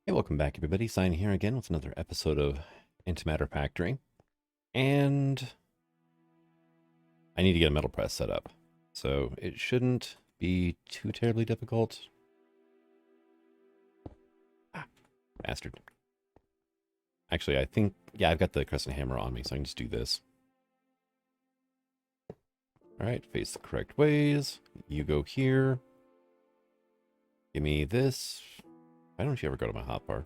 Hey, welcome back, everybody. Sign here again with another episode of Antimatter Factory. And I need to get a metal press set up. So it shouldn't be too terribly difficult. Ah, bastard. Actually, I think, yeah, I've got the crescent hammer on me, so I can just do this. All right, face the correct ways. You go here. Give me this. Why don't you ever go to my hotbar?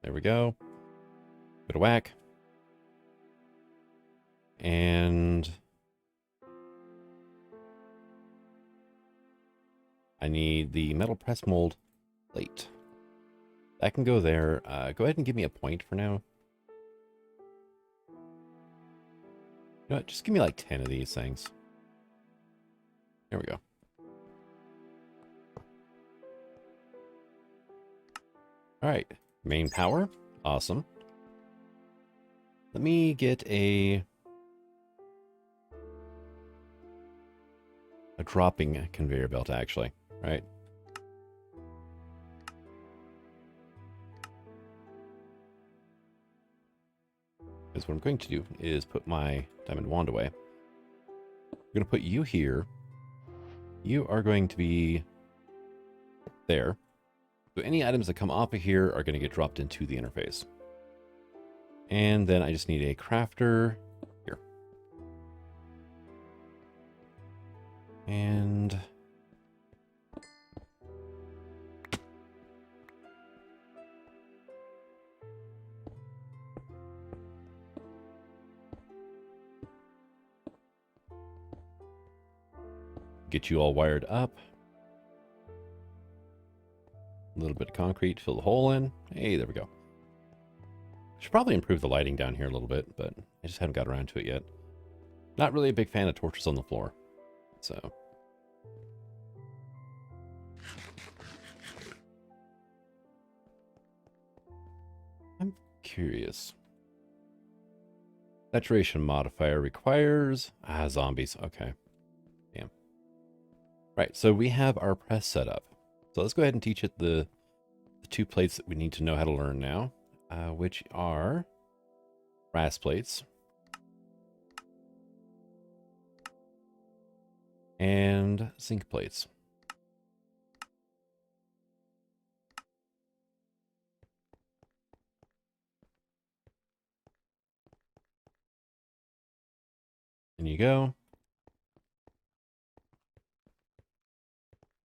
There we go. Bit of whack. And I need the metal press mold plate. That can go there. Go ahead and give me a point for now. You know what? Just give me like 10 of these things. There we go. All right. Main power. Awesome. Let me get a dropping conveyor belt, actually. Right? Because what I'm going to do is put my diamond wand away. I'm going to put you here. You are going to be there. So any items that come off of here are going to get dropped into the interface. And then I just need a crafter here. And get you all wired up. A little bit of concrete, fill the hole in. Hey, there we go. Should probably improve the lighting down here a little bit, but I just haven't got around to it yet. Not really a big fan of torches on the floor, so. I'm curious. Saturation modifier requires... zombies. Okay. Damn. Right, so we have our press set up. So let's go ahead and teach it the two plates that we need to know how to learn now, which are brass plates and zinc plates. In you go.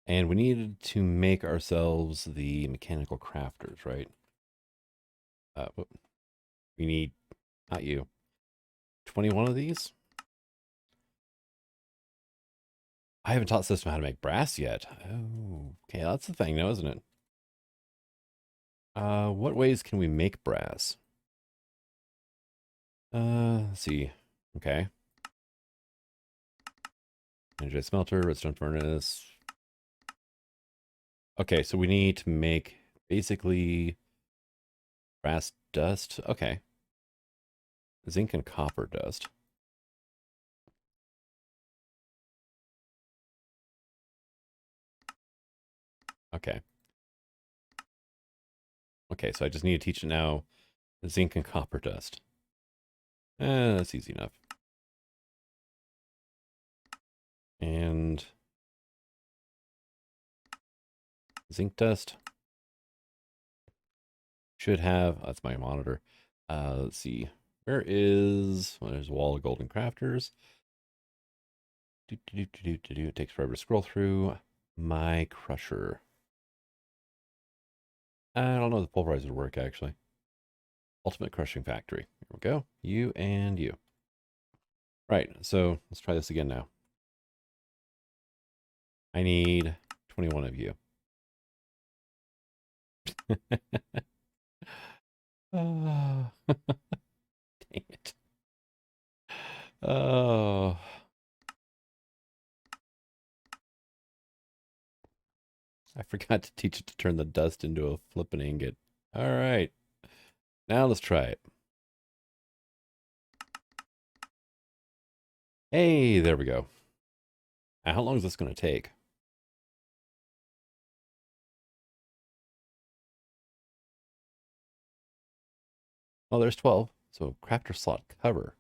And we needed to make ourselves the mechanical crafters, right? We need, not you, 21 of these? I haven't taught system how to make brass yet. Oh, okay, that's the thing now, isn't it? What ways can we make brass? Let's see. Okay. Energy smelter, redstone furnace. Okay, so we need to make basically brass dust. Okay. Zinc and copper dust. Okay. Okay, so I just need to teach it now. Zinc and copper dust. That's easy enough. And zinc dust. Should have, that's my monitor. Let's see. Where is, well, there's a wall of golden crafters. It takes forever to scroll through. My crusher. I don't know if the pulverizer would work, actually. Ultimate crushing factory. Here we go. You and you. Right, so let's try this again now. I need 21 of you. Oh, dang it. Oh. I forgot to teach it to turn the dust into a flippin' ingot. All right. Now let's try it. Hey, there we go. Now, how long is this going to take? Oh, there's 12. So crafter slot cover.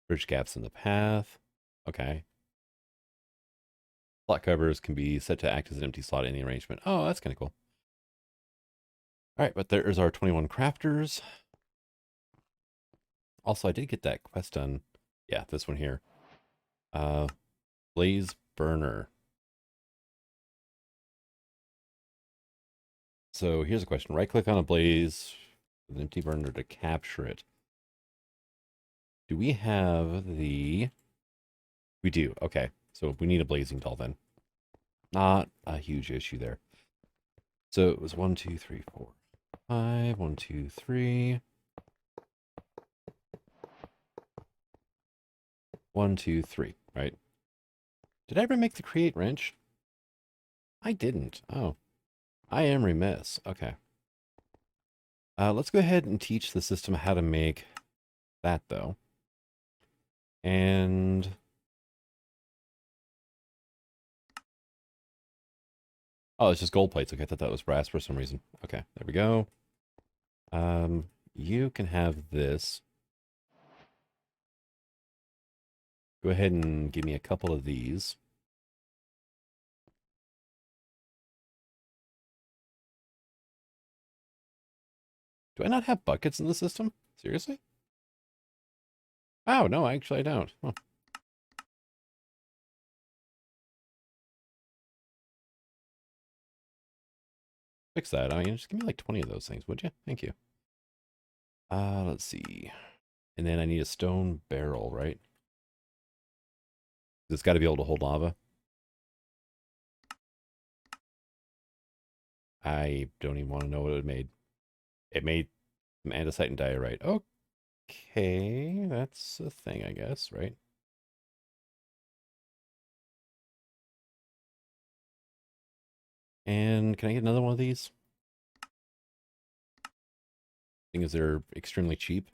Bridge gaps in the path. Okay. Slot covers can be set to act as an empty slot in the arrangement. Oh, that's kind of cool. All right, but there's our 21 crafters. Also, I did get that quest done. Yeah, this one here. Blaze burner. So here's a question. Right click on a blaze with an empty burner to capture it. Do we have the... We do. Okay. So we need a blazing doll then. Not a huge issue there. So it was 1, 2, 3, 4, 5. 1, 2, 3. 1, 2, 3. Right. Did I ever make the create wrench? I didn't. Oh. I am remiss. Okay. Let's go ahead and teach the system how to make that, though. And... Oh, it's just gold plates. Okay, I thought that was brass for some reason. Okay, there we go. You can have this. Go ahead and give me a couple of these. Do I not have buckets in the system? Seriously? Oh, no, actually I don't. Huh. Fix that. I mean, just give me like 20 of those things, would you? Thank you. Let's see. And then I need a stone barrel, right? It's got to be able to hold lava. I don't even want to know what it made. It made some andesite and diorite. Okay, that's a thing, I guess, right? And can I get another one of these? Thing is, they're extremely cheap.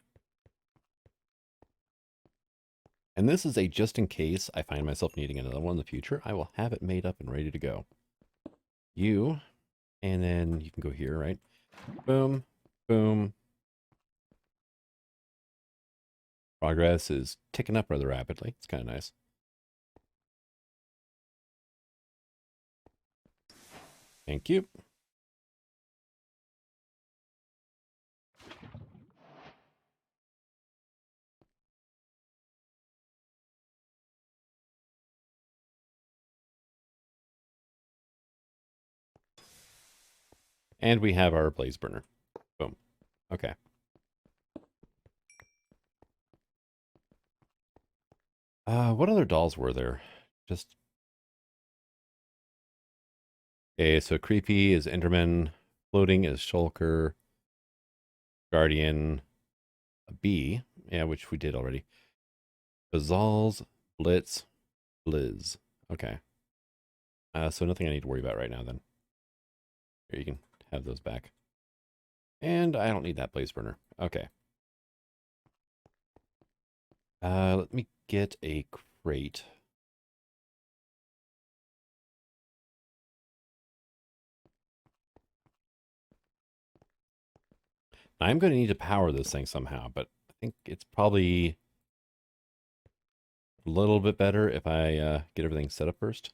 And this is a just in case I find myself needing another one in the future. I will have it made up and ready to go. You, and then you can go here, right? Boom, boom. Progress is ticking up rather rapidly. It's kind of nice. Thank you. And we have our blaze burner. Boom. Okay. What other dolls were there? Just... Okay, so creepy is Enderman. Floating is Shulker. Guardian. A bee. Yeah, which we did already. Bazals. Blitz. Blizz. Okay. So nothing I need to worry about right now then. Here, you can have those back. And I don't need that blaze burner. Okay. Let me get a crate. I'm going to need to power this thing somehow, but I think it's probably a little bit better if I get everything set up first.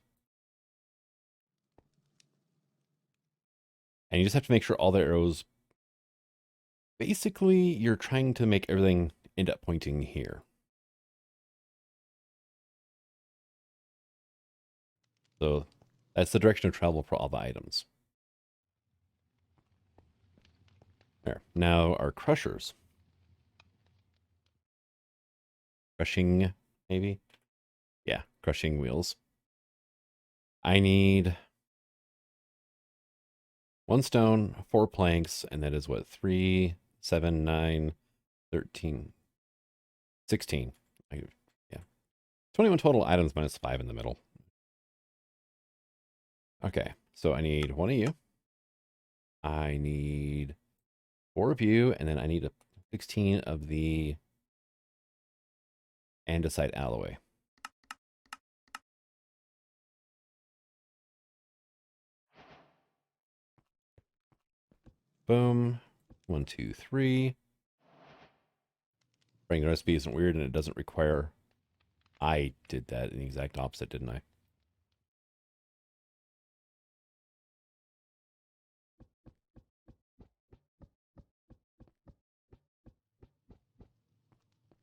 And you just have to make sure all the arrows... Basically, you're trying to make everything end up pointing here. So that's the direction of travel for all the items. There. Now our crushers. Crushing, maybe? Yeah, crushing wheels. I need 1 stone, 4 planks, and that is what? 3, 7, 9, 13, 16. Yeah. 21 total items minus 5 in the middle. Okay, so I need 1 of you. I need 4 of you, and then I need 16 of the andesite alloy. Boom. 1, 2, 3. Writing the recipe isn't weird, and it doesn't require... I did that in the exact opposite, didn't I?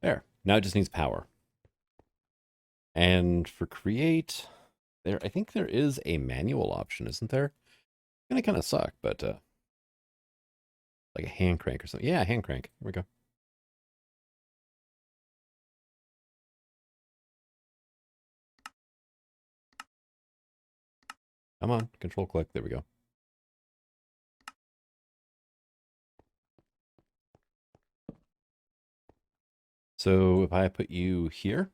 There. Now it just needs power. And for create, I think there is a manual option, isn't there? It's gonna kind of suck, but like a hand crank or something. Yeah, hand crank. Here we go. Come on, control click. There we go. So if I put you here,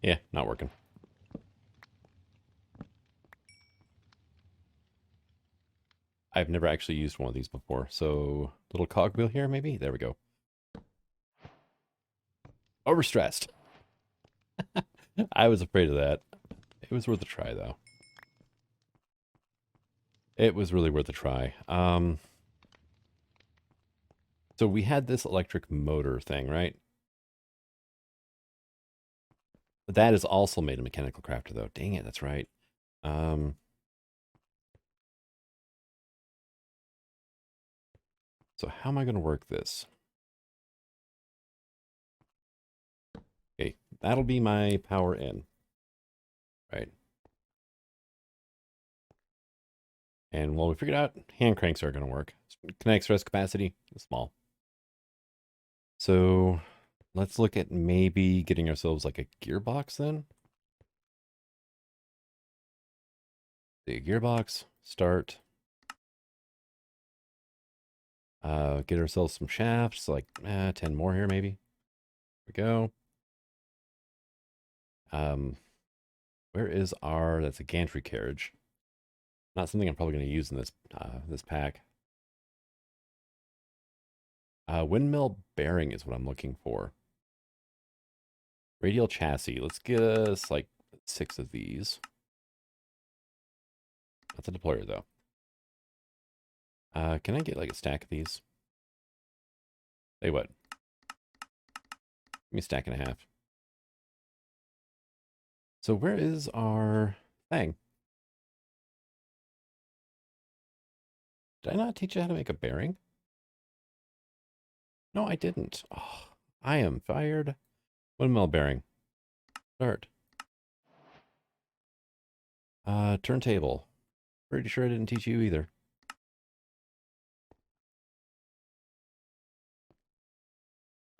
yeah, not working. I've never actually used one of these before. So little cogwheel here, maybe. There we go. Overstressed. I was afraid of that. It was worth a try, though. It was really worth a try. So we had this electric motor thing, right? That is also made a mechanical crafter, though. Dang it, that's right. So how am I going to work this? Okay, that'll be my power in. Right. And while we figured out, hand cranks are going to work. Kinetic stress capacity is small. So let's look at maybe getting ourselves like a gearbox then. The gearbox, start. Get ourselves some shafts, like 10 more here maybe. There we go. Where is our, that's a gantry carriage. Not something I'm probably going to use in this this pack. Windmill bearing is what I'm looking for. Radial chassis. Let's get us like 6 of these. That's a deployer though. Can I get like a stack of these? Hey, what? Give me a stack and a half. So where is our thing? Did I not teach you how to make a bearing? No, I didn't. Oh, I am fired. Windmill bearing. Start. Turntable. Pretty sure I didn't teach you either.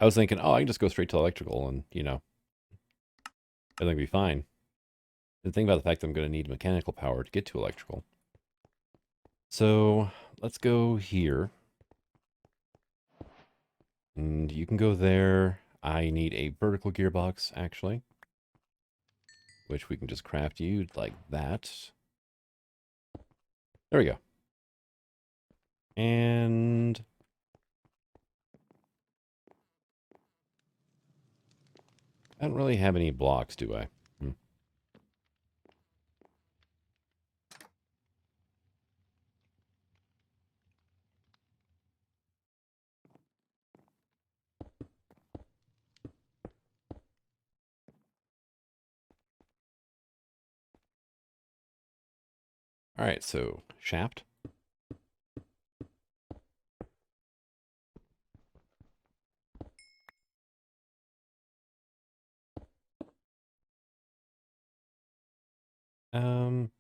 I was thinking, oh, I can just go straight to electrical and, you know, everything will be fine. The thing about the fact that I'm going to need mechanical power to get to electrical. So let's go here. And you can go there. I need a vertical gearbox, actually. Which we can just craft you like that. There we go. And I don't really have any blocks, do I? All right, so shaft.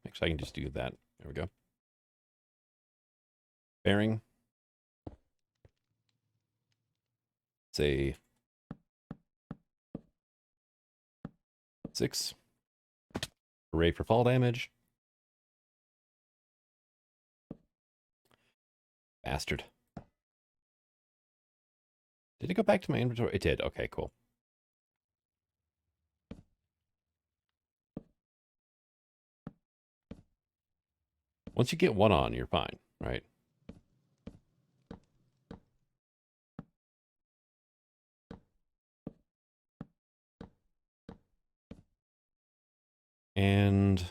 Actually, I can just do that. There we go. Bearing. Say 6. Array for fall damage. Bastard. Did it go back to my inventory? It did. Okay, cool. Once you get one on, you're fine, right? And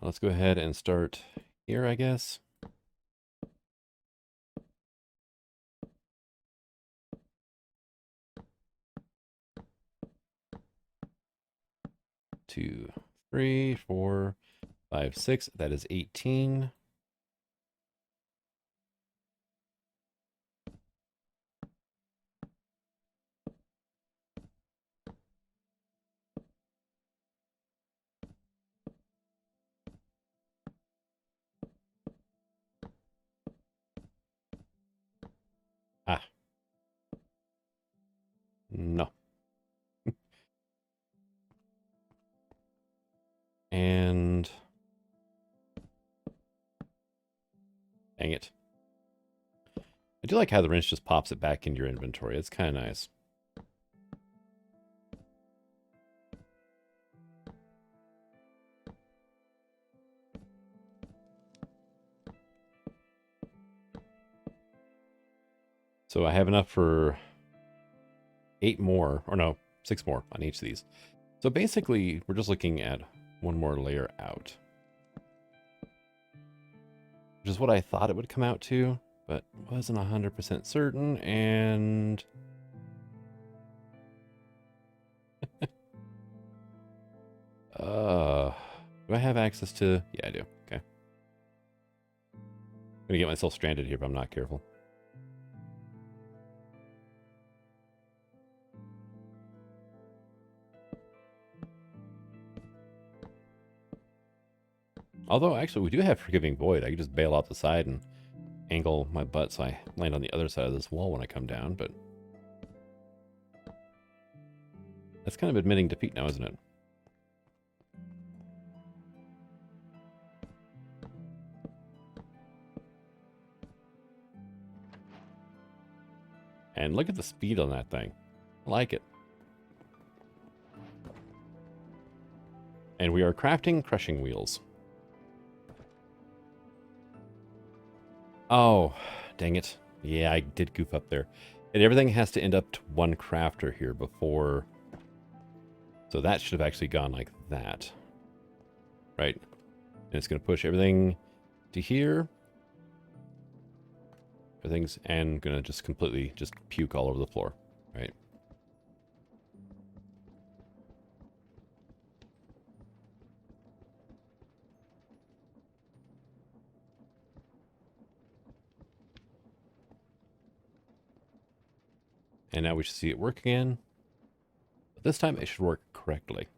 Let's go ahead and start here, I guess. Two, 3, 4, 5, 6. That is 18. Ah, no. And dang it. I do like how the wrench just pops it back into your inventory. It's kind of nice. So I have enough for 8 more, or no, 6 more on each of these. So basically, we're just looking at one more layer out. Which is what I thought it would come out to, but wasn't 100% certain, and... do I have access to... Yeah, I do. Okay. I'm gonna get myself stranded here if I'm not careful. Although, actually, we do have Forgiving Void. I can just bail out the side and angle my butt so I land on the other side of this wall when I come down, but... That's kind of admitting defeat now, isn't it? And look at the speed on that thing. I like it. And we are crafting crushing wheels. Oh, dang it. Yeah, I did goof up there. And everything has to end up to one crafter here before... So that should have actually gone like that. Right? And it's going to push everything to here. Everything's... And going to just completely just puke all over the floor. Right? And now we should see it work again. But this time it should work correctly.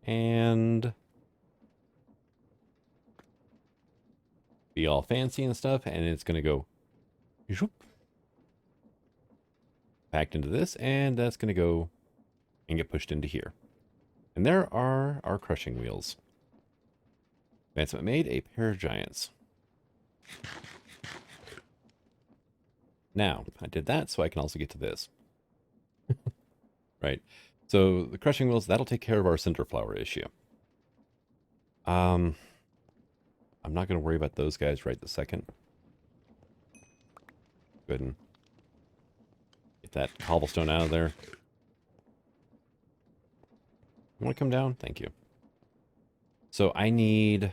And... be all fancy and stuff. And it's going to go... packed into this, and that's going to go and get pushed into here. And there are our crushing wheels. Advancement made, a pair of giants. Now, I did that so I can also get to this. Right. So the crushing wheels, that'll take care of our cinder flower issue. I'm not going to worry about those guys right this second. Go ahead and get that cobblestone out of there. You want to come down? Thank you. So I need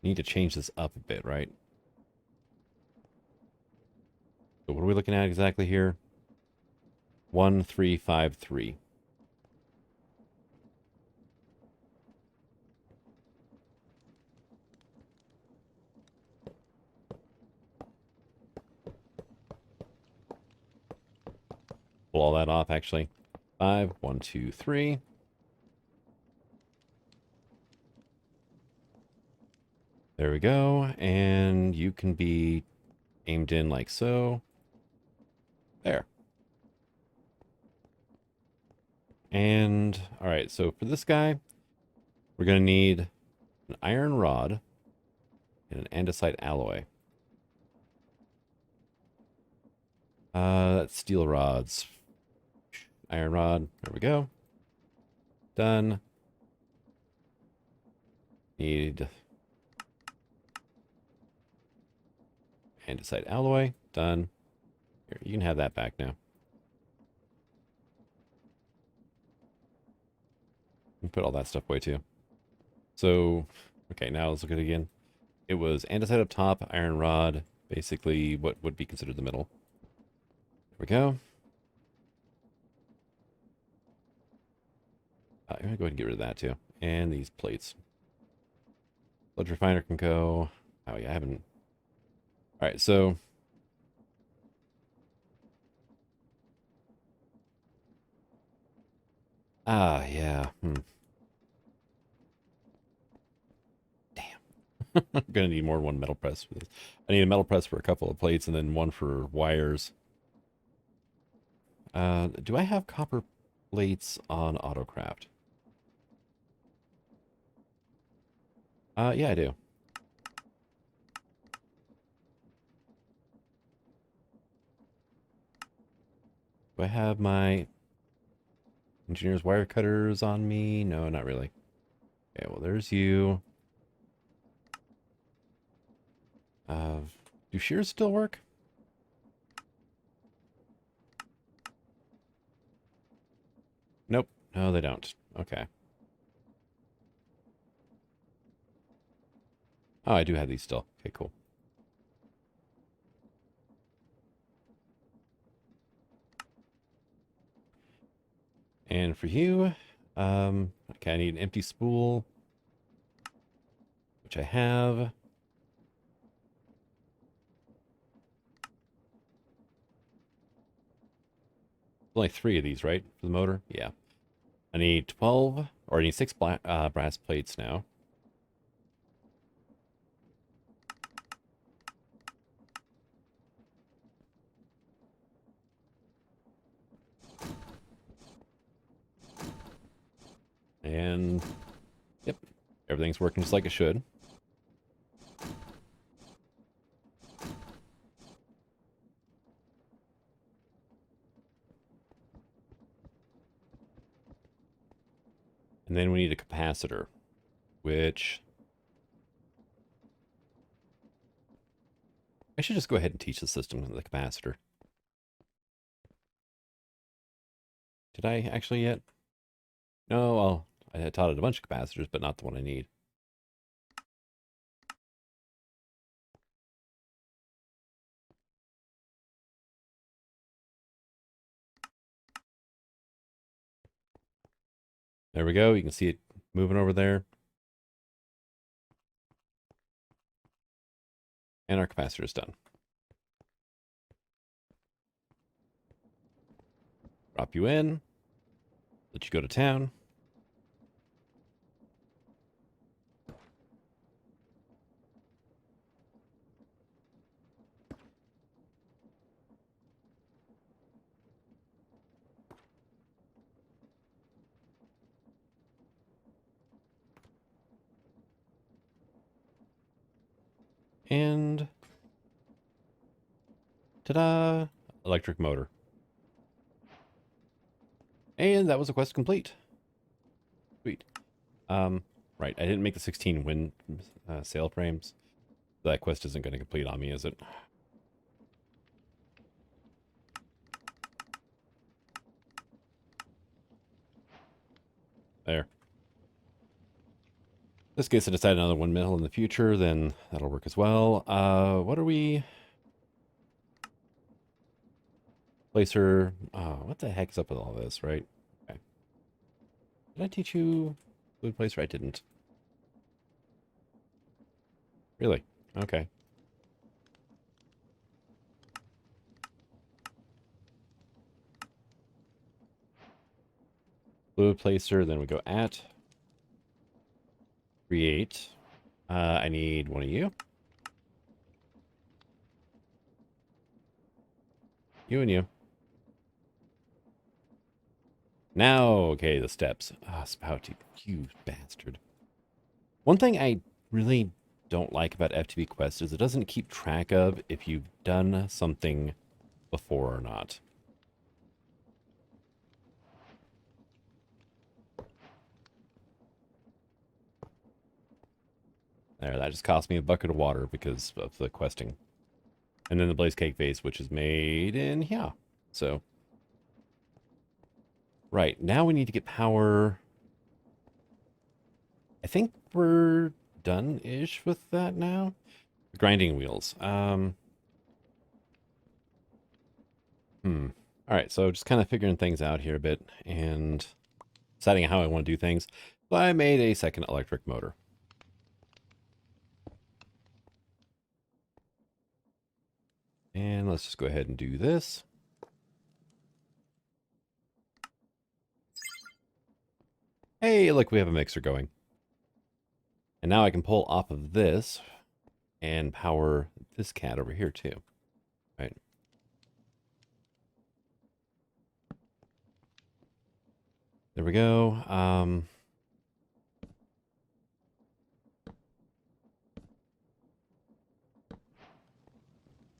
to change this up a bit, right? So what are we looking at exactly here? 1, 3, 5, 3. Pull all that off, actually. 5, 1, 2, 3. There we go. And you can be aimed in like so. There. And, all right, so for this guy, we're going to need an iron rod and an andesite alloy. That's steel rods. Iron rod. There we go. Done. Need andesite alloy. Done. Here, you can have that back now. And put all that stuff away too. So, okay, now let's look at it again. It was andesite up top, iron rod, basically what would be considered the middle. There we go. I'm going to go ahead and get rid of that too. And these plates. Sludge refiner can go. Oh yeah, I haven't. All right, so. Ah, yeah. I'm going to need more than one metal press for this. I need a metal press for a couple of plates and then one for wires. Do I have copper plates on AutoCraft? Yeah, I do. Do I have my engineer's wire cutters on me? No, not really. Okay, well, there's you. Do shears still work? Nope. No, they don't. Okay. Oh, I do have these still. Okay, cool. And for you, okay, I need an empty spool, which I have. Only 3 of these, right, for the motor? Yeah. I need 12, or I need 6 brass plates now. And, yep, everything's working just like it should. And then we need a capacitor, which I should just go ahead and teach the system of the capacitor. Did I actually yet? No, well, I had taught it a bunch of capacitors, but not the one I need. There we go. You can see it moving over there. And our capacitor is done. Drop you in. Let you go to town. And ta-da! Electric motor. And that was a quest complete. Sweet. Right, I didn't make the 16 wind sail frames. That quest isn't going to complete on me, is it? There. In this case, I decided another windmill in the future, then that'll work as well. What are we? Placer. What the heck's up with all this, right? Okay. Did I teach you fluid placer? I didn't. Really? Okay. Fluid placer, then we go at create. I need one of you. You and you. Now, okay, the steps. Ah, Spout, you bastard. One thing I really don't like about FTP Quest is it doesn't keep track of if you've done something before or not. There, that just cost me a bucket of water because of the questing. And then the blaze cake vase, which is made in here. So, right, now we need to get power. I think we're done-ish with that now. The grinding wheels. All right, so just kind of figuring things out here a bit and deciding how I want to do things. So I made a second electric motor. And let's just go ahead and do this. Hey, look, we have a mixer going. And now I can pull off of this and power this cat over here too. Right. There we go.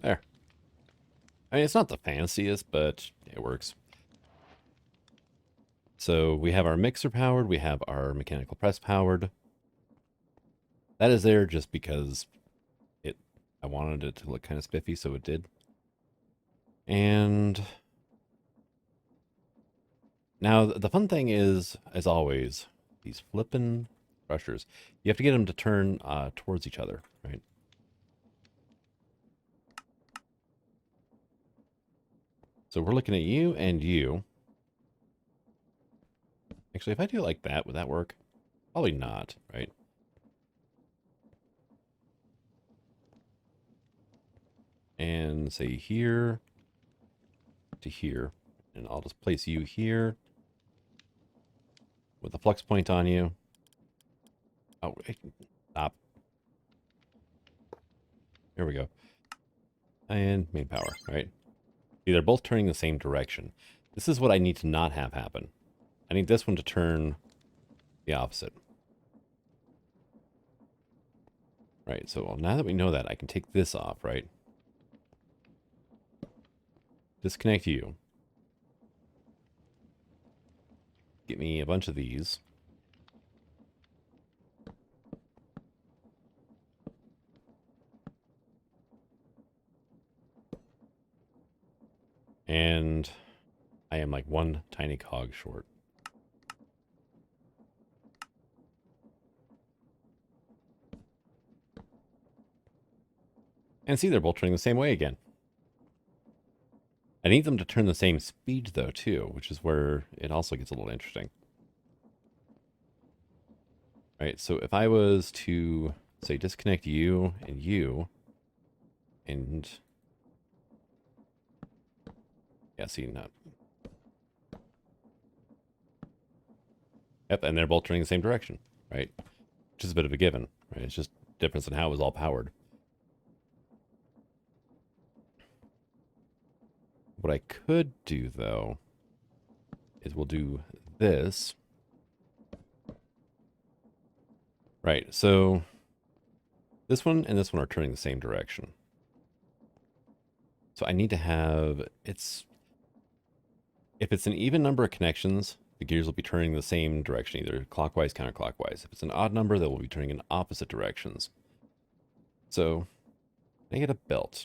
There. I mean, it's not the fanciest, but it works. So we have our mixer powered. We have our mechanical press powered. That is there just because I wanted it to look kind of spiffy, so it did. And now the fun thing is, as always, these flippin' crushers. You have to get them to turn towards each other, right? So we're looking at you and you. Actually, if I do it like that, would that work? Probably not, right? And say here to here. And I'll just place you here with a flux point on you. Oh, stop. There we go. And main power, right? See, they're both turning the same direction. This is what I need to not have happen. I need this one to turn the opposite. Right, so now that we know that, I can take this off, right? Disconnect you. Get me a bunch of these. And I am like one tiny cog short. And see, they're both turning the same way again. I need them to turn the same speed, though, too, which is where it also gets a little interesting. Right, so if I was to, say, disconnect you, and yeah, see, not. Yep, and they're both turning the same direction, right? Which is a bit of a given, right? It's just difference in how it was all powered. What I could do, though, is we'll do this. Right, so this one and this one are turning the same direction. So I need to have, if it's an even number of connections, the gears will be turning the same direction, either clockwise, counterclockwise. If it's an odd number, they will be turning in opposite directions. So I get a belt.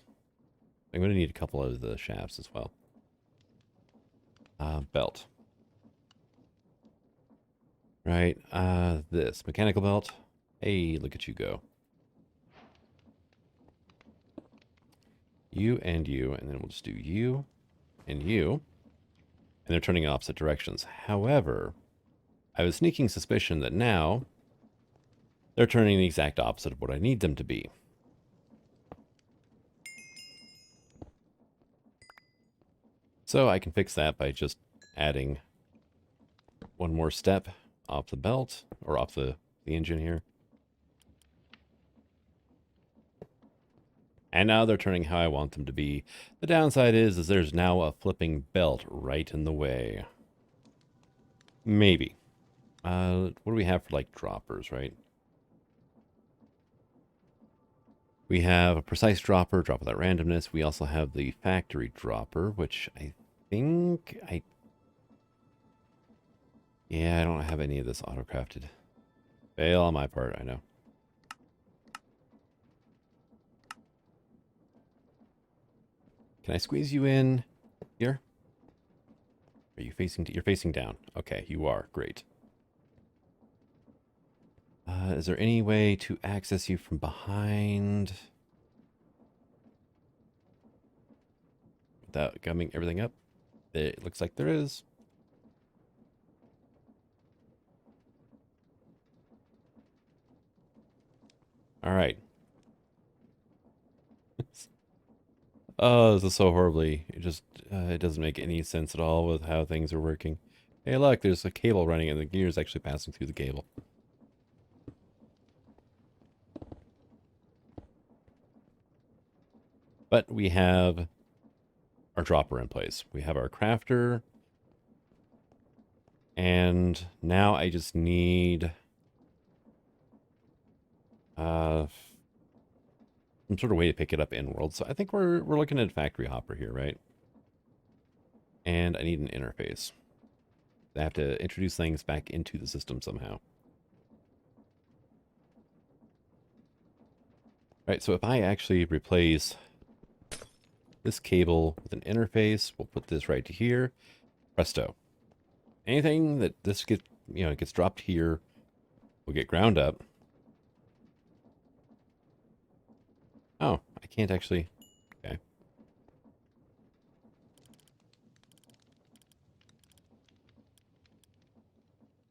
I'm going to need a couple of the shafts as well. Belt. Right, this mechanical belt. Hey, look at you go. You, and then we'll just do you and you. And they're turning in opposite directions. However, I have a sneaking suspicion that now they're turning the exact opposite of what I need them to be. So I can fix that by just adding one more step off the belt, or off the engine here. And now they're turning how I want them to be. The downside is there's now a flipping belt right in the way. Maybe. What do we have for, like, droppers, right? We have a precise dropper, drop without randomness. We also have the factory dropper, which I think yeah, I don't have any of this auto-crafted. Fail on my part, I know. Can I squeeze you in here? Are you facing... You're facing down. Okay, you are. Great. Is there any way to access you from behind without gumming everything up? It looks like there is. All right. Oh, this is so horribly. It doesn't make any sense at all with how things are working. Hey, look, there's a cable running and the gear is actually passing through the cable. But we have our dropper in place. We have our crafter. And now I just need some sort of way to pick it up in world. So I think we're looking at factory hopper here, right? And I need an interface. I have to introduce things back into the system somehow. All right, so if I actually replace this cable with an interface, we'll put this right to here. Presto. Anything that this gets dropped here will get ground up. Oh, I can't actually. Okay.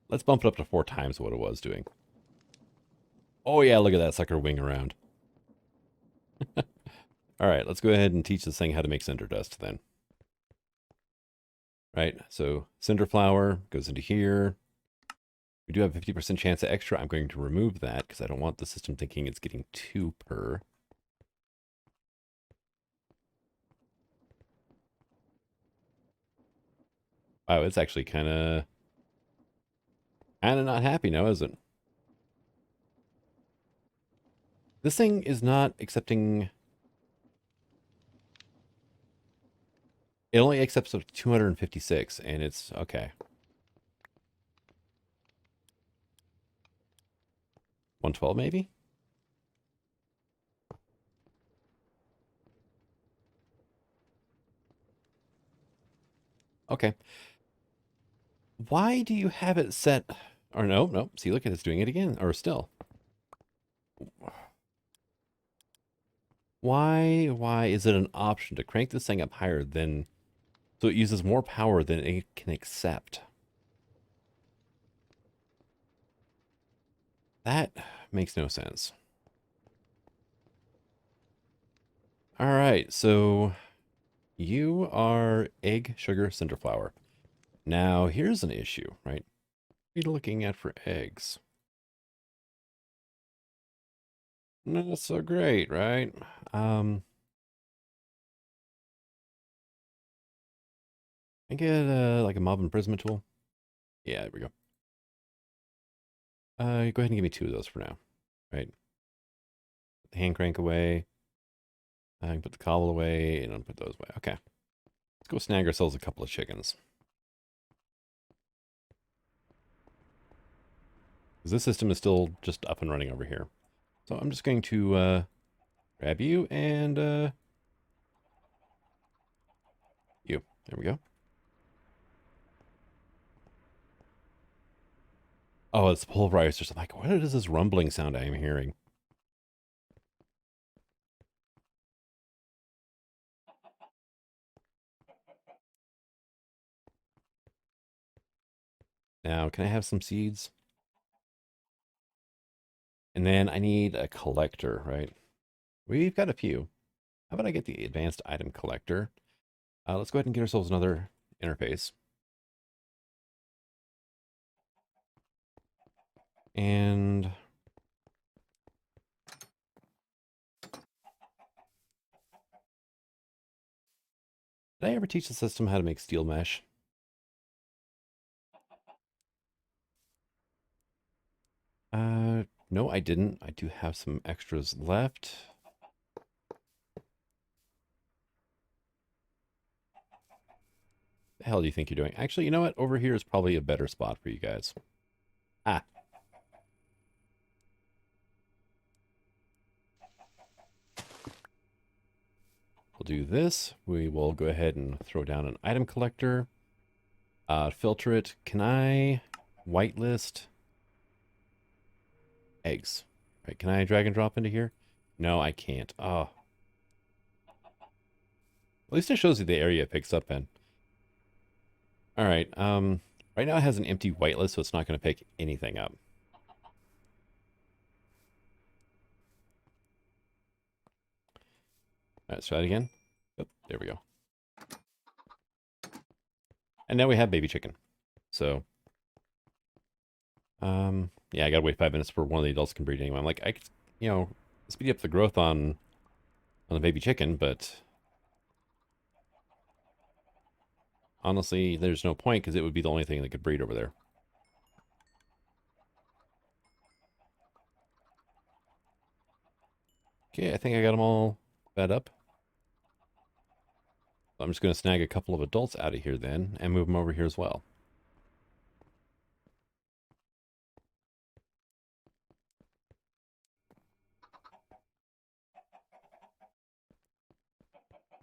Let's bump it up to 4 times what it was doing. Oh yeah, look at that sucker wing around. All right, let's go ahead and teach this thing how to make cinder dust then. Right, so cinder flour goes into here. We do have a 50% chance of extra. I'm going to remove that because I don't want the system thinking it's getting 2 per. Wow, it's actually kind of not happy now, is it? This thing is not accepting. It only accepts up to 256, and it's okay. 112 maybe? Okay. Why do you have it set? Or no. See, look at it's doing it again. Or still. Why is it an option to crank this thing up higher than... So it uses more power than it can accept? That makes no sense. All right, so you are egg, sugar, cinder flour. Now, here's an issue, right? What are you looking at for eggs? Not so great, right? I get like a mob imprisonment tool. Yeah, there we go. Go ahead and give me 2 of those for now, right? Put the hand crank away. I can put the cobble away, and I'll put those away. Okay. Let's go snag ourselves a couple of chickens. Because this system is still just up and running over here. So I'm just going to grab you and you. There we go. Oh, it's pulverizers. I'm like, what is this rumbling sound I am hearing? Now, can I have some seeds? And then I need a collector, right? We've got a few. How about I get the advanced item collector? Let's go ahead and get ourselves another interface. And did I ever teach the system how to make steel mesh? No, I didn't. I do have some extras left. The hell do you think you're doing? Actually, you know what? Over here is probably a better spot for you guys. Ah. We'll do this. We will go ahead and throw down an item collector. Filter it. Can I whitelist eggs? Right, can I drag and drop into here? No, I can't. Oh. At least it shows you the area it picks up in. All right. Right now it has an empty whitelist, so it's not going to pick anything up. All right, let's try it again. Oh, there we go. And now we have baby chicken. So, yeah, I gotta wait 5 minutes before one of the adults can breed anyway. I'm like, I could, you know, speed up the growth on the baby chicken, but honestly, there's no point because it would be the only thing that could breed over there. Okay, I think I got them all fed up. So I'm just going to snag a couple of adults out of here then and move them over here as well.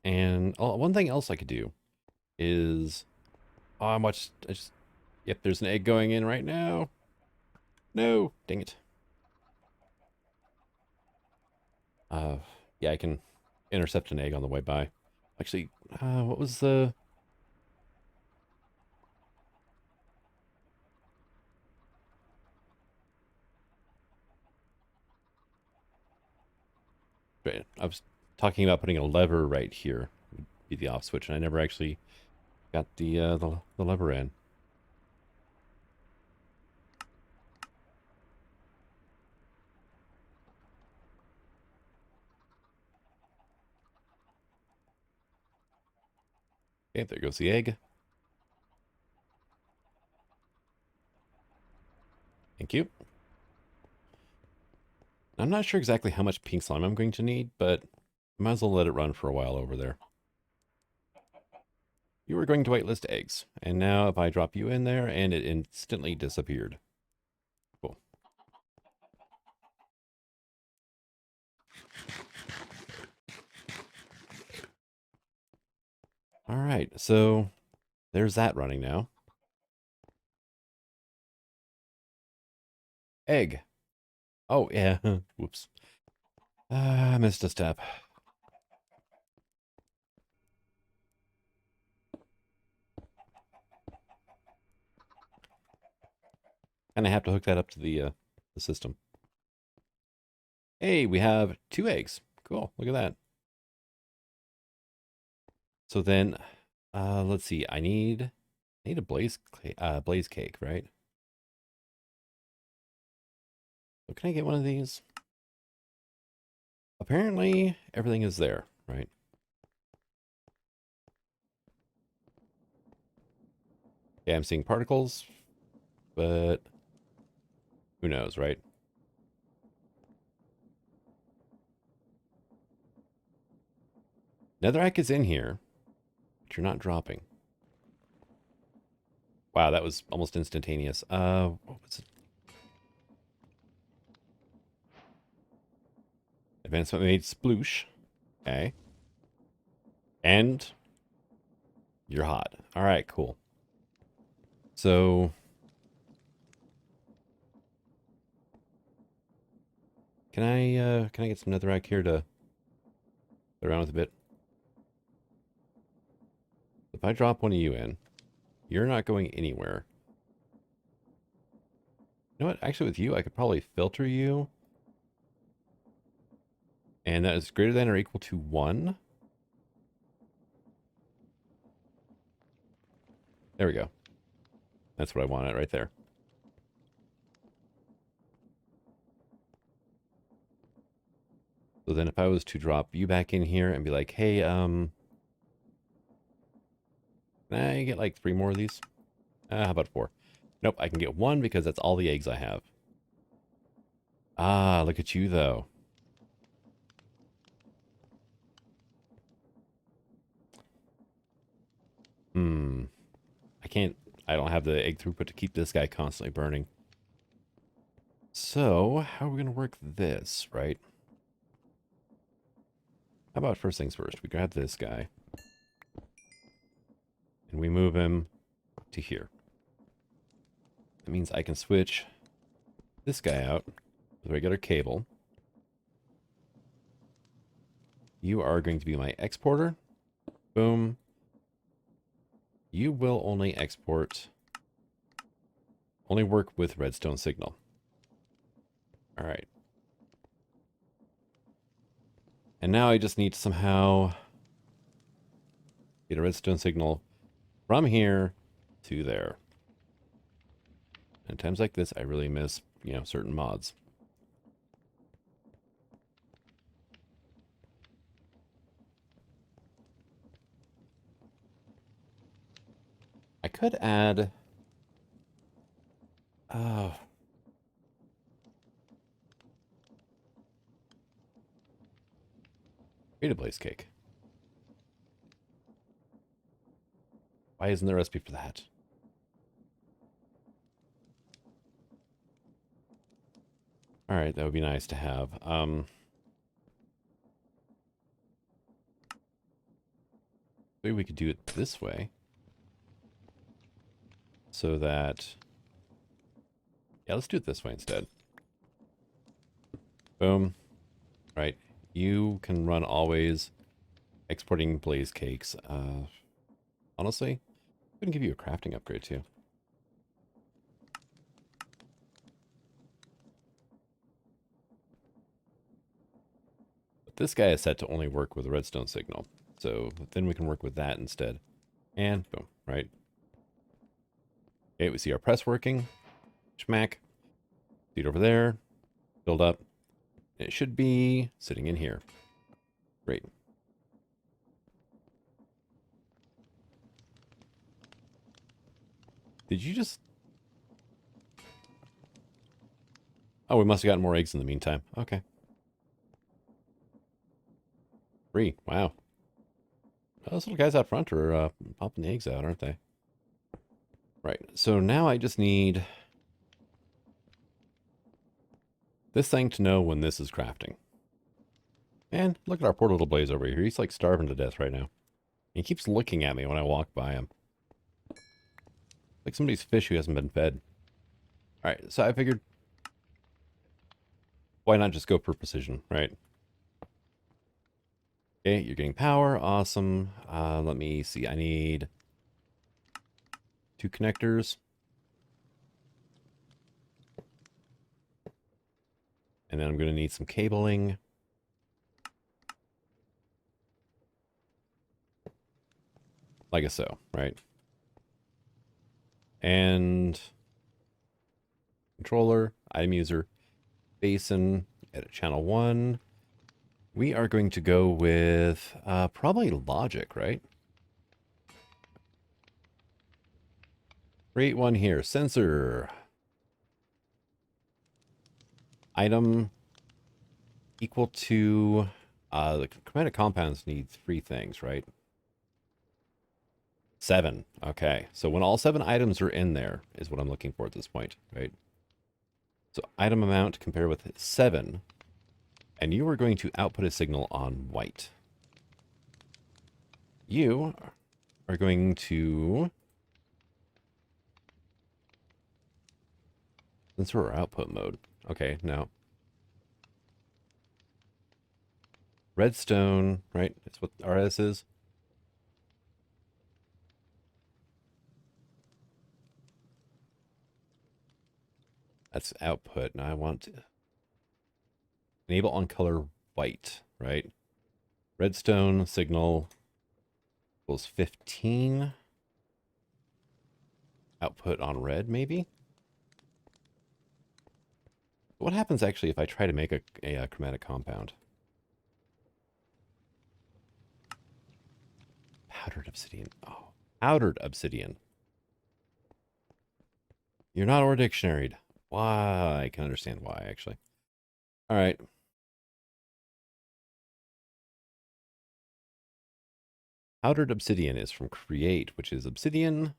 And one thing else I could do is, yep, there's an egg going in right now. No, dang it. Yeah, I can intercept an egg on the way by. Actually, what was the... Right, I was talking about putting a lever right here. Would be the off switch, and I never actually got the lever in. Okay, there goes the egg. Thank you. I'm not sure exactly how much pink slime I'm going to need, but I might as well let it run for a while over there. You were going to whitelist eggs, and now if I drop you in there, and it instantly disappeared. Cool. All right, so there's that running now. Egg. Oh, yeah. Whoops. I missed a step. And I have to hook that up to the system. Hey, we have 2 eggs. Cool. Look at that. So then, let's see. I need a blaze cake, right? So can I get one of these? Apparently, everything is there, right? Yeah, I'm seeing particles, but who knows, right? Netherrack is in here, but you're not dropping. Wow, that was almost instantaneous. What was it? Advancement made sploosh. Okay. And you're hot. All right, cool. So can I get some netherrack here to play around with a bit? If I drop one of you in, you're not going anywhere. You know what? Actually, with you, I could probably filter you. And that is greater than or equal to 1. There we go. That's what I wanted right there. So then if I was to drop you back in here and be like, hey, can I get like 3 more of these? How about 4? Nope, I can get 1 because that's all the eggs I have. Ah, look at you though. I don't have the egg throughput to keep this guy constantly burning. So, how are we going to work this, right? How about first things first? We grab this guy. And we move him to here. That means I can switch this guy out with regular cable. You are going to be my exporter. Boom. You will only work with redstone signal. All right. And now I just need to somehow get a redstone signal from here to there. And times like this, I really miss, certain mods. I could add... create a blaze cake. Why isn't there a recipe for that? All right, that would be nice to have. Maybe we could do it this way. So that... yeah, let's do it this way instead. Boom. Right. You can run always exporting blaze cakes. Honestly, I'm going to give you a crafting upgrade too. But this guy is set to only work with a redstone signal. So then we can work with that instead. And boom, right? Okay, we see our press working. Schmack. See it over there. Build up. It should be sitting in here. Great. Did you just... oh, we must have gotten more eggs in the meantime. Okay. 3. Wow. Those little guys out front are popping the eggs out, aren't they? Right. So now I just need this thing to know when this is crafting. And look at our poor little blaze over here. He's like starving to death right now. He keeps looking at me when I walk by him. Like somebody's fish who hasn't been fed. Alright, so I figured... why not just go for precision, right? Okay, you're getting power. Awesome. Let me see. I need 2 connectors. And then I'm going to need some cabling. Like so, right? And controller, item user, basin, edit channel 1. We are going to go with probably logic, right? Create one here. Sensor. Item equal to... the chromatic compounds need 3 things, right? 7. Okay. So when all 7 items are in there is what I'm looking for at this point, right? So item amount compare with 7. And you are going to output a signal on white. You are going to... sensor or output mode. Okay, now. Redstone, right? That's what RS is. That's output. Now I want to enable on color white, right? Redstone signal equals 15. Output on red, maybe? What happens actually if I try to make a chromatic compound? Powdered obsidian. Oh, powdered obsidian. You're not or dictionaried. Why? I can understand why, actually. All right. Powdered obsidian is from create, which is obsidian.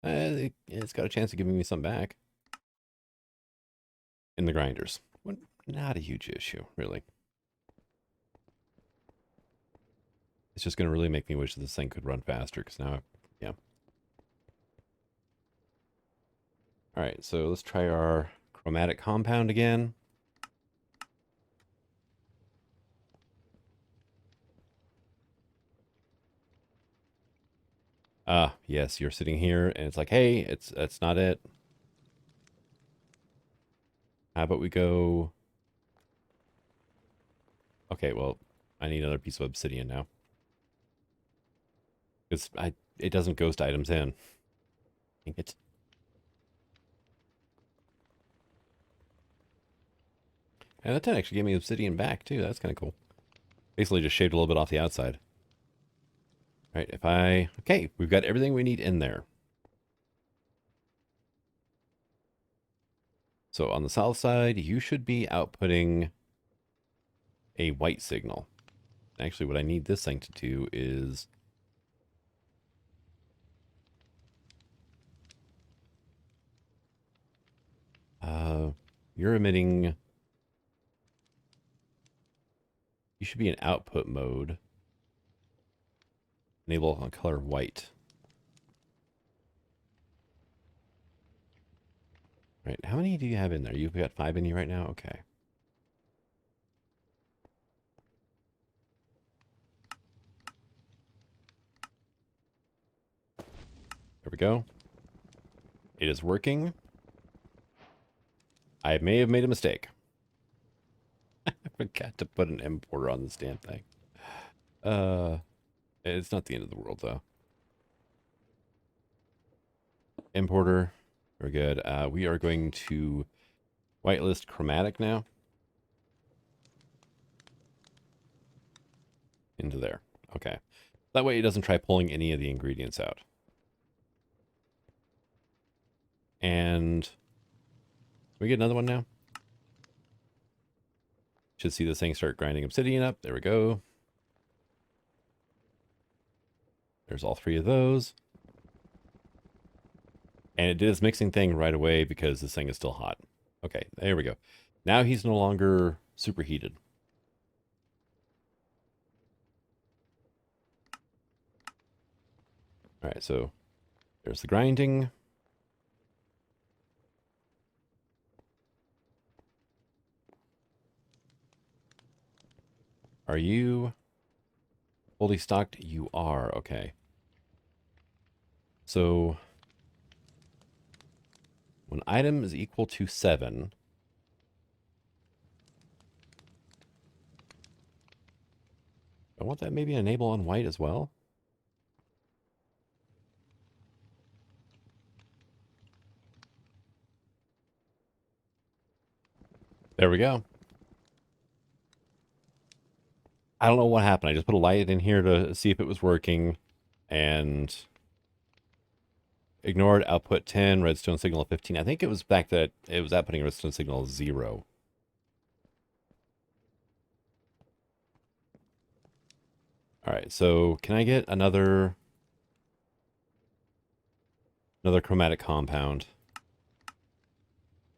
It's got a chance of giving me some back. In the grinders. Not a huge issue, really. It's just going to really make me wish that this thing could run faster, because now, yeah. All right, so let's try our chromatic compound again. Ah, yes, you're sitting here, and it's like, hey, that's not it. How about we go... Okay, well, I need another piece of obsidian now. Because it doesn't ghost items in. Dang it. And that 10 actually gave me obsidian back, too. That's kind of cool. Basically just shaved a little bit off the outside. All right, if I... Okay, we've got everything we need in there. So on the south side, you should be outputting a white signal. Actually, what I need this thing to do is... you're emitting... You should be in output mode. Enable on color white. Right, how many do you have in there? You've got 5 in you right now? Okay. There we go. It is working. I may have made a mistake. I forgot to put an importer on this damn thing. It's not the end of the world, though. Importer. Very good. We are going to whitelist Chromatic now. Into there. Okay. That way it doesn't try pulling any of the ingredients out. And... Can we get another one now? Should see this thing start grinding obsidian up. There we go. There's all 3 of those. And it did its mixing thing right away because this thing is still hot. Okay, there we go. Now he's no longer superheated. All right, so there's the grinding. Are you fully stocked? You are. Okay. So when item is equal to 7, I want that maybe enable on white as well. There we go. I don't know what happened. I just put a light in here to see if it was working, and ignored output 10, redstone signal 15. I think it was back that it was outputting redstone signal 0. All right, so can I get another chromatic compound?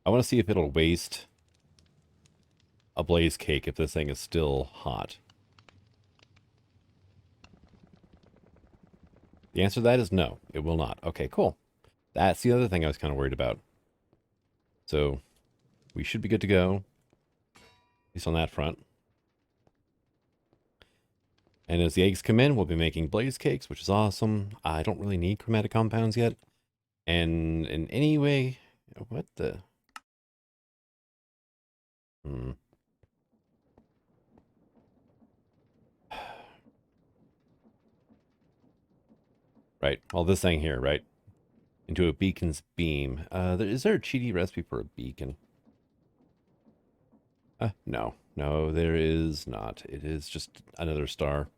I want to see if it'll waste a blaze cake if this thing is still hot. The answer to that is no, it will not. Okay, cool. That's the other thing I was kind of worried about. So we should be good to go, at least on that front. And as the eggs come in, we'll be making blaze cakes, which is awesome. I don't really need chromatic compounds yet. And in any way, what the... Right, well, this thing here, right? Into a beacon's beam. Is there a cheaty recipe for a beacon? No. No, there is not. It is just another star.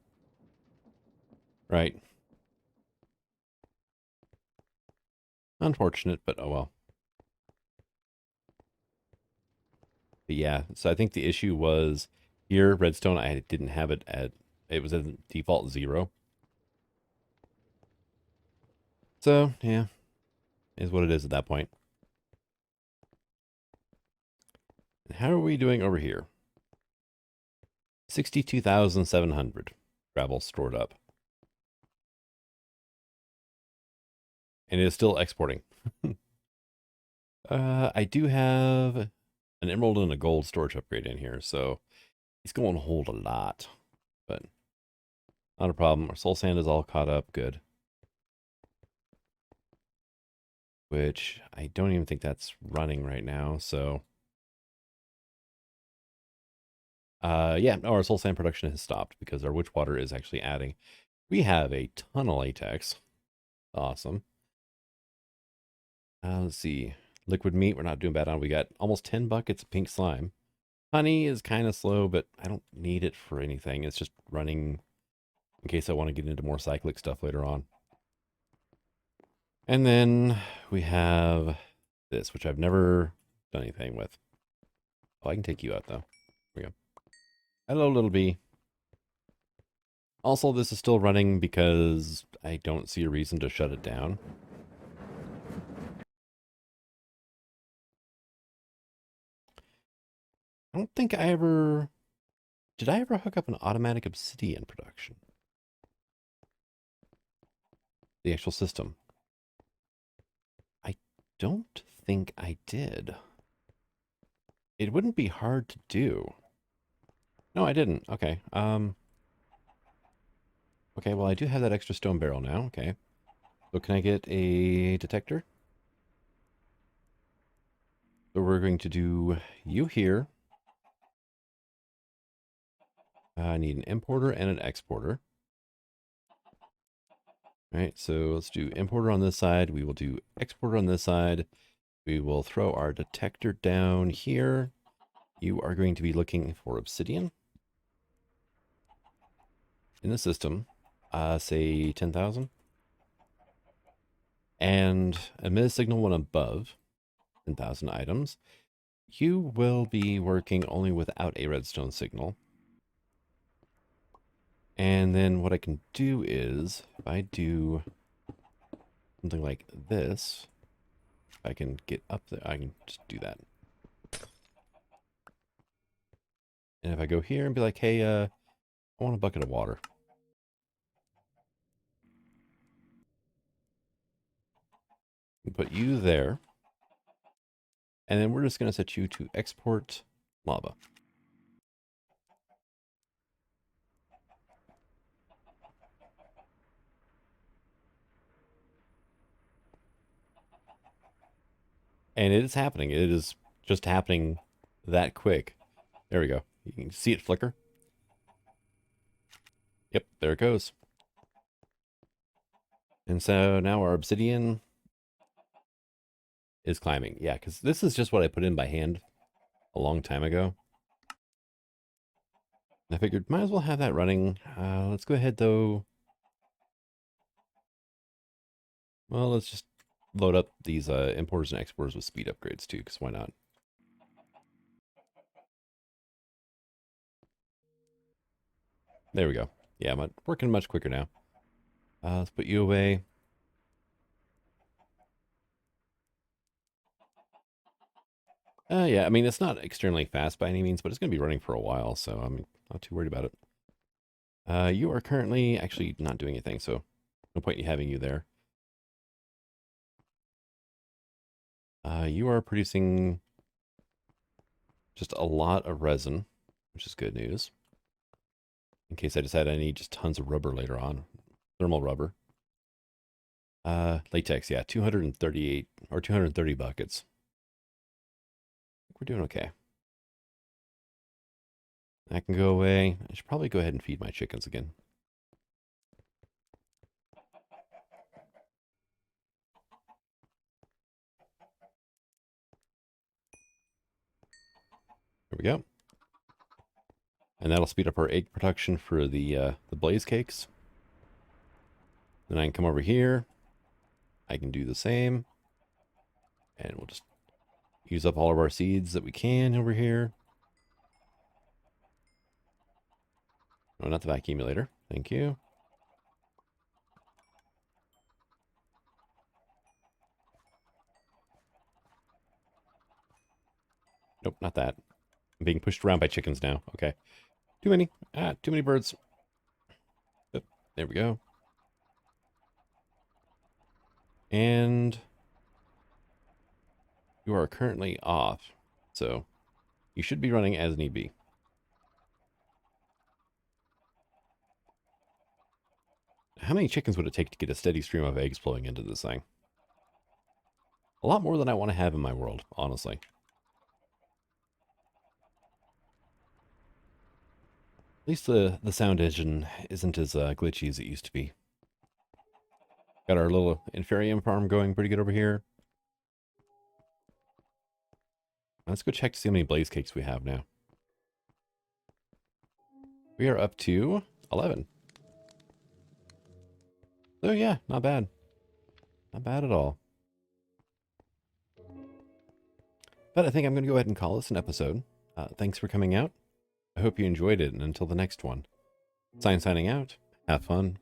Right. Unfortunate, but oh well. But yeah, so I think the issue was here, redstone, I didn't have it at... It was at default 0. So, yeah. Is what it is at that point. And how are we doing over here? 62,700. gravel stored up. And it is still exporting. I do have an emerald and a gold storage upgrade in here, so it's going to hold a lot, but not a problem. Our soul sand is all caught up. Good. Which I don't even think that's running right now, so yeah, no, our soul sand production has stopped because our witch water is actually adding. We have a ton of latex. Awesome. Let's see. Liquid meat, we're not doing bad on. We got almost 10 buckets of pink slime. Honey is kind of slow, but I don't need it for anything. It's just running in case I want to get into more cyclic stuff later on. And then we have this, which I've never done anything with. Oh, I can take you out, though. Here we go. Hello, little bee. Also, this is still running because I don't see a reason to shut it down. I don't think I ever... Did I ever hook up an automatic obsidian production? The actual system. I don't think I did. It wouldn't be hard to do. No, I didn't. Okay. Okay, well, I do have that extra stone barrel now. Okay. So can I get a detector? So we're going to do you here. I need an importer and an exporter. All right, so let's do importer on this side. We will do exporter on this side. We will throw our detector down here. You are going to be looking for obsidian in the system. Say 10,000. And emit a signal when above 10,000 items. You will be working only without a redstone signal. And then what I can do is, if I do something like this, if I can get up there, I can just do that. And if I go here and be like, hey, I want a bucket of water. Put you there. And then we're just going to set you to export lava. And it is happening. It is just happening that quick. There we go. You can see it flicker. Yep, there it goes. And so now our obsidian is climbing. Yeah, because this is just what I put in by hand a long time ago. I figured might as well have that running. Let's go ahead though. Well, let's just load up these importers and exporters with speed upgrades too, because why not? There we go. Yeah, I'm working much quicker now. Let's put you away. Yeah, I mean, it's not extremely fast by any means, but it's going to be running for a while, so I'm not too worried about it. You are currently actually not doing anything, so no point in having you there. You are producing just a lot of resin, which is good news. In case I decide I need just tons of rubber later on. Thermal rubber. Latex, yeah, 238 or 230 buckets. We're doing okay. That can go away. I should probably go ahead and feed my chickens again. There we go. And that'll speed up our egg production for the blaze cakes. Then I can come over here. I can do the same. And we'll just use up all of our seeds that we can over here. No, not the vacuumulator. Thank you. Nope, not that. I'm being pushed around by chickens now. Okay. Too many. Too many birds. There we go. And you are currently off, so you should be running as need be. How many chickens would it take to get a steady stream of eggs flowing into this thing? A lot more than I want to have in my world, honestly. At least the sound engine isn't as glitchy as it used to be. Got our little inferium farm going pretty good over here. Let's go check to see how many blaze cakes we have now. We are up to 11. So yeah, not bad. Not bad at all. But I think I'm going to go ahead and call this an episode. Thanks for coming out. I hope you enjoyed it, and until the next one. Signing out. Have fun.